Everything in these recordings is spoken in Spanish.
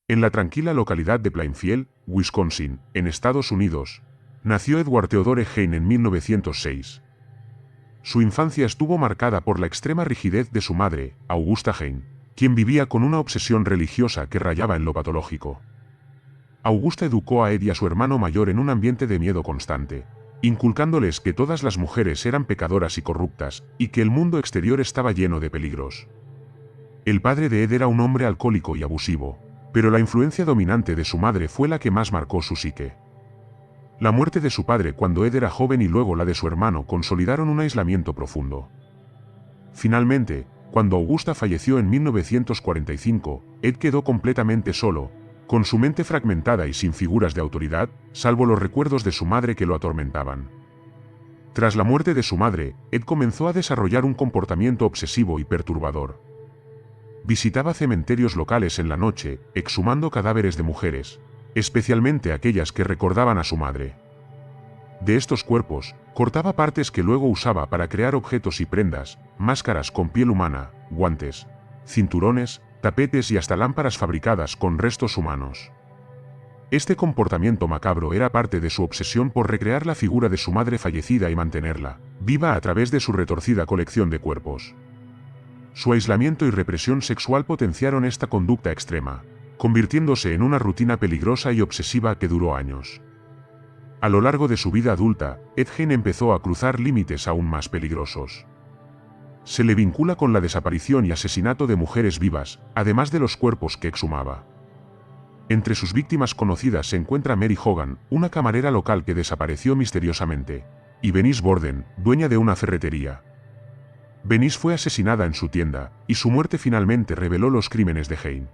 En la tranquila localidad de Plainfield, Wisconsin, en Estados Unidos, nació Edward Theodore Hein en 1906. Su infancia estuvo marcada por la extrema rigidez de su madre, Augusta Hein, quien vivía con una obsesión religiosa que rayaba en lo patológico. Augusta educó a Ed y a su hermano mayor en un ambiente de miedo constante, inculcándoles que todas las mujeres eran pecadoras y corruptas, y que el mundo exterior estaba lleno de peligros. El padre de Ed era un hombre alcohólico y abusivo, pero la influencia dominante de su madre fue la que más marcó su psique. La muerte de su padre cuando Ed era joven y luego la de su hermano consolidaron un aislamiento profundo. Finalmente, cuando Augusta falleció en 1945, Ed quedó completamente solo, con su mente fragmentada y sin figuras de autoridad, salvo los recuerdos de su madre que lo atormentaban. Tras la muerte de su madre, Ed comenzó a desarrollar un comportamiento obsesivo y perturbador. Visitaba cementerios locales en la noche, exhumando cadáveres de mujeres, especialmente aquellas que recordaban a su madre. De estos cuerpos, cortaba partes que luego usaba para crear objetos y prendas, máscaras con piel humana, guantes, cinturones, tapetes y hasta lámparas fabricadas con restos humanos. Este comportamiento macabro era parte de su obsesión por recrear la figura de su madre fallecida y mantenerla viva a través de su retorcida colección de cuerpos. Su aislamiento y represión sexual potenciaron esta conducta extrema, convirtiéndose en una rutina peligrosa y obsesiva que duró años. A lo largo de su vida adulta, Ed Gein empezó a cruzar límites aún más peligrosos. Se le vincula con la desaparición y asesinato de mujeres vivas, además de los cuerpos que exhumaba. Entre sus víctimas conocidas se encuentra Mary Hogan, una camarera local que desapareció misteriosamente, y Bernice Borden, dueña de una ferretería. Bernice fue asesinada en su tienda, y su muerte finalmente reveló los crímenes de Hein.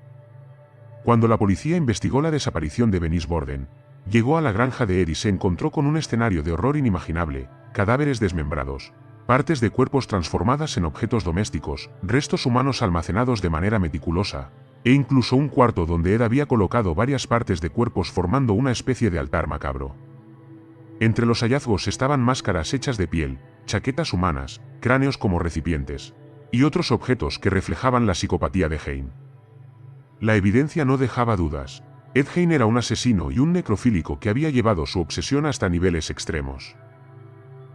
Cuando la policía investigó la desaparición de Bernice Borden, llegó a la granja de Ed y se encontró con un escenario de horror inimaginable: cadáveres desmembrados, partes de cuerpos transformadas en objetos domésticos, restos humanos almacenados de manera meticulosa, e incluso un cuarto donde Ed había colocado varias partes de cuerpos formando una especie de altar macabro. Entre los hallazgos estaban máscaras hechas de piel, chaquetas humanas, cráneos como recipientes, y otros objetos que reflejaban la psicopatía de Hein. La evidencia no dejaba dudas. Ed Gein era un asesino y un necrofílico que había llevado su obsesión hasta niveles extremos.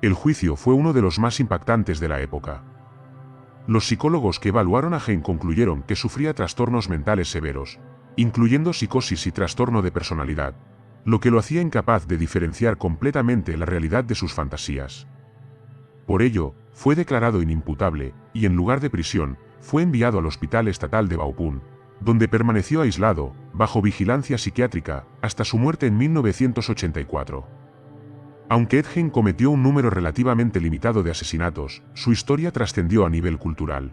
El juicio fue uno de los más impactantes de la época. Los psicólogos que evaluaron a Hein concluyeron que sufría trastornos mentales severos, incluyendo psicosis y trastorno de personalidad, lo que lo hacía incapaz de diferenciar completamente la realidad de sus fantasías. Por ello, fue declarado inimputable, y en lugar de prisión, fue enviado al Hospital Estatal de Baupun, donde permaneció aislado, bajo vigilancia psiquiátrica, hasta su muerte en 1984. Aunque Ed Gein cometió un número relativamente limitado de asesinatos, su historia trascendió a nivel cultural.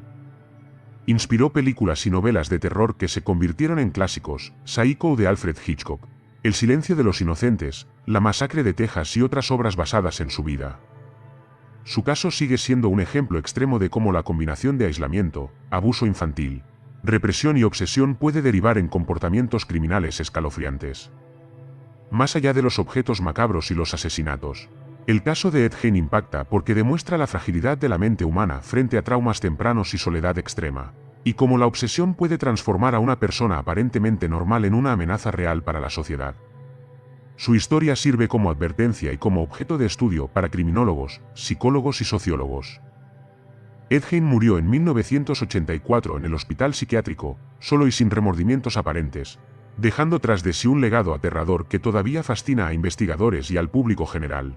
Inspiró películas y novelas de terror que se convirtieron en clásicos: Psycho de Alfred Hitchcock, El silencio de los inocentes, La masacre de Texas y otras obras basadas en su vida. Su caso sigue siendo un ejemplo extremo de cómo la combinación de aislamiento, abuso infantil, represión y obsesión puede derivar en comportamientos criminales escalofriantes. Más allá de los objetos macabros y los asesinatos, el caso de Ed Gein impacta porque demuestra la fragilidad de la mente humana frente a traumas tempranos y soledad extrema, y cómo la obsesión puede transformar a una persona aparentemente normal en una amenaza real para la sociedad. Su historia sirve como advertencia y como objeto de estudio para criminólogos, psicólogos y sociólogos. Ed Gein murió en 1984 en el hospital psiquiátrico, solo y sin remordimientos aparentes, dejando tras de sí un legado aterrador que todavía fascina a investigadores y al público general.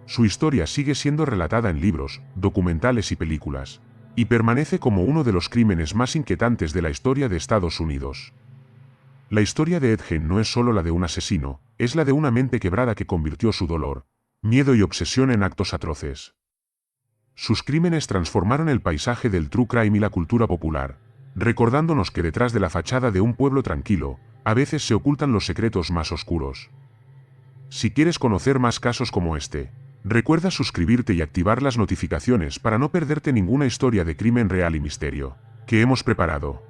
Su historia sigue siendo relatada en libros, documentales y películas, y permanece como uno de los crímenes más inquietantes de la historia de Estados Unidos. La historia de Ed Gein no es solo la de un asesino, es la de una mente quebrada que convirtió su dolor, miedo y obsesión en actos atroces. Sus crímenes transformaron el paisaje del true crime y la cultura popular, recordándonos que detrás de la fachada de un pueblo tranquilo, a veces se ocultan los secretos más oscuros. Si quieres conocer más casos como este, recuerda suscribirte y activar las notificaciones para no perderte ninguna historia de crimen real y misterio que hemos preparado.